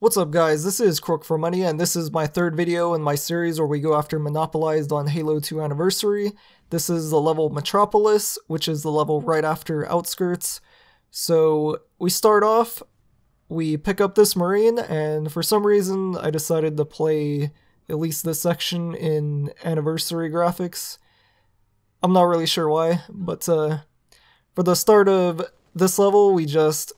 What's up guys, this is Crook for Money and this is my third video in my series where we go after Monopolized on Halo 2 Anniversary. This is the level Metropolis, which is the level right after Outskirts. So we start off, we pick up this Marine, and for some reason I decided to play at least this section in Anniversary graphics. I'm not really sure why, but for the start of this level we just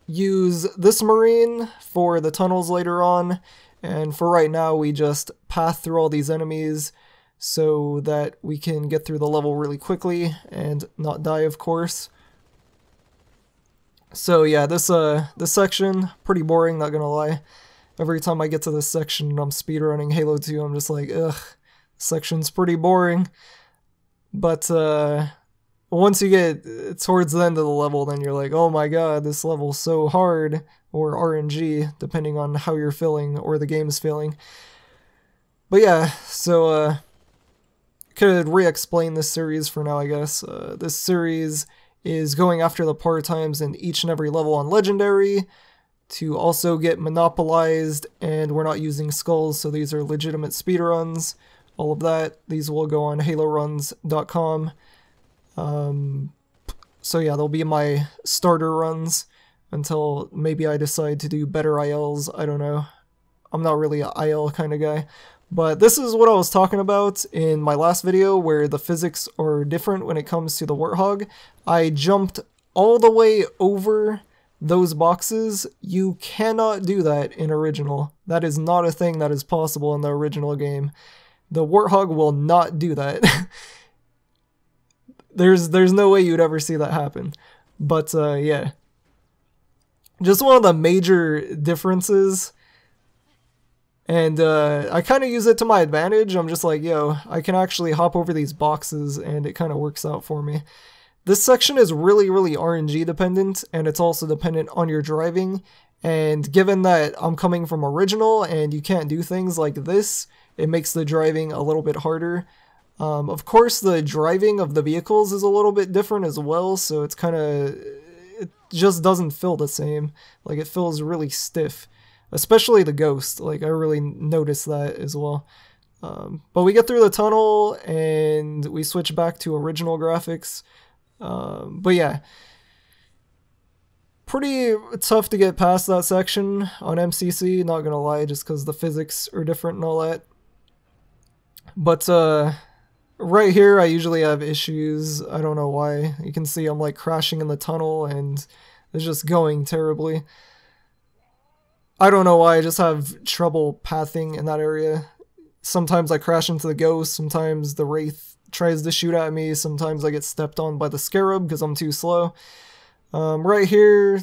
use this Marine for the tunnels later on, and for right now we just path through all these enemies so that we can get through the level really quickly and not die, of course. So yeah, this section, pretty boring, not gonna lie. Every time I get to this section and I'm speedrunning Halo 2, I'm just like, ugh, this section's pretty boring. But once you get towards the end of the level, then you're like, oh my god, this level's so hard, or RNG, depending on how you're feeling or the game's feeling. But yeah, so could re-explain this series for now, I guess. This series is going after the par times in each and every level on Legendary to also get monopolized, and we're not using skulls, so these are legitimate speedruns. All of that, these will go on haloruns.com. So yeah, they'll be my starter runs until maybe I decide to do better ILs. I don't know. I'm not really an IL kind of guy. But this is what I was talking about in my last video, where the physics are different when it comes to the Warthog. I jumped all the way over those boxes. You cannot do that in original. That is not a thing that is possible in the original game. The Warthog will not do that. There's no way you'd ever see that happen. But yeah. Just one of the major differences. And I kind of use it to my advantage. I'm just like, yo, I can actually hop over these boxes and it kind of works out for me. This section is really RNG dependent, and it's also dependent on your driving. And given that I'm coming from original and you can't do things like this, it makes the driving a little bit harder. Of course, the driving of the vehicles is a little bit different as well, so it's kind of, it just doesn't feel the same. Like, it feels really stiff, especially the Ghost. Like, I really noticed that as well. But we get through the tunnel and we switch back to original graphics. But yeah, pretty tough to get past that section on MCC, not gonna lie, just because the physics are different and all that. But right here, I usually have issues. I don't know why. You can see I'm like crashing in the tunnel and it's just going terribly. I don't know why, I just have trouble pathing in that area. Sometimes I crash into the Ghost, sometimes the Wraith tries to shoot at me, sometimes I get stepped on by the Scarab because I'm too slow. Right here,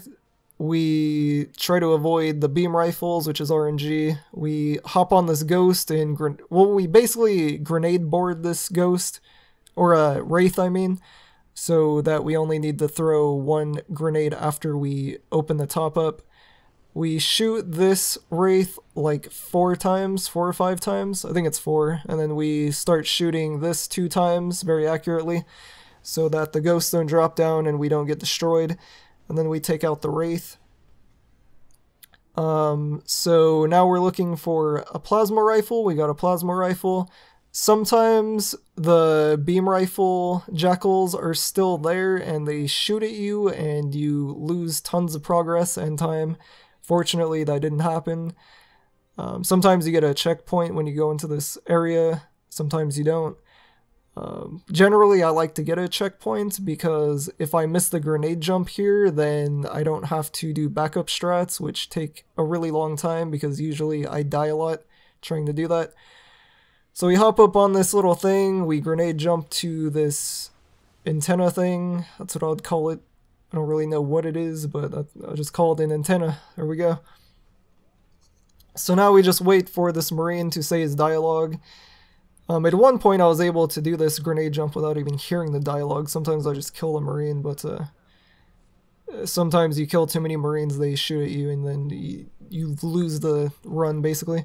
we try to avoid the beam rifles, which is RNG. We hop on this Ghost and, we basically grenade board this Ghost, or Wraith I mean, so that we only need to throw one grenade after we open the top up. We shoot this Wraith like 4 or 5 times, I think it's 4, and then we start shooting this 2 times very accurately so that the Ghosts don't drop down and we don't get destroyed. And then we take out the Wraith. So now we're looking for a plasma rifle. We got a plasma rifle. Sometimes the beam rifle jackals are still there and they shoot at you and you lose tons of progress and time. Fortunately, that didn't happen. Sometimes you get a checkpoint when you go into this area. Sometimes you don't. Generally, I like to get a checkpoint because if I miss the grenade jump here, then I don't have to do backup strats, which take a really long time because usually I die a lot trying to do that. So we hop up on this little thing, we grenade jump to this antenna thing, that's what I would call it. I don't really know what it is, but I'll just call it an antenna. There we go. So now we just wait for this Marine to say his dialogue. At one point I was able to do this grenade jump without even hearing the dialogue. Sometimes I just kill a Marine, but sometimes you kill too many Marines, they shoot at you, and then you lose the run, basically.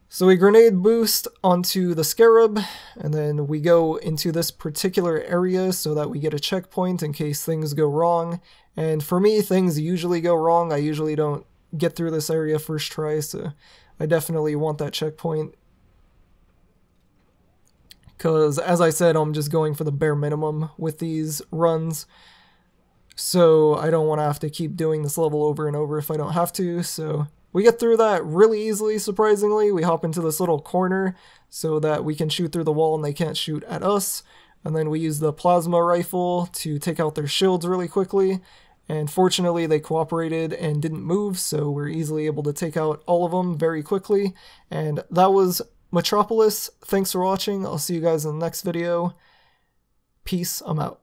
So we grenade boost onto the Scarab, and then we go into this particular area so that we get a checkpoint in case things go wrong. And for me, things usually go wrong. I usually don't get through this area first try, so I definitely want that checkpoint. Because, as I said, I'm just going for the bare minimum with these runs. So I don't want to have to keep doing this level over and over if I don't have to. So we get through that really easily, surprisingly. We hop into this little corner so that we can shoot through the wall and they can't shoot at us. And then we use the plasma rifle to take out their shields really quickly. And fortunately they cooperated and didn't move, so we're easily able to take out all of them very quickly. And that was Metropolis. Thanks for watching. I'll see you guys in the next video. Peace. I'm out.